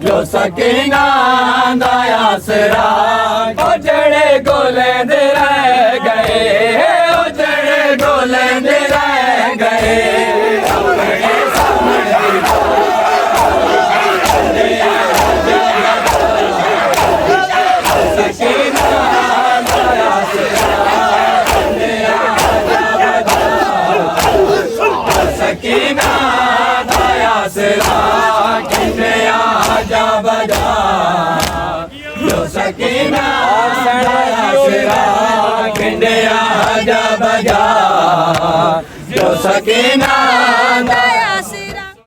ਜੋ ਸਕੀਨਾ ਦਾ ਆਸਰਾ ਉਹ ਜਿਹੜੇ ਗੋਲੇ ਦੇ ਰਹਿ ਗਏ ਉਹ ਜਿਹੜੇ ਗੋਲੇ ਦੇ ਰਹਿ ਗਏ ਆਪਣੇ ਸਾਹਮਣੇ ਸਕੀਨਾ ਦਾ ਆਸਰਾ ਸਕੀਨਾ ਦਾ ਆਸਰਾ ਕਿੰਨੇ ਆਜਾ ਬਜਾ ਜੋ ਸਕੀਨਾ ਦਾ ਆਸਰਾ ਕਿੰਨੇ ਆਜਾ ਬਜਾ ਜੋ ਸਕੀਨਾ ਦਾ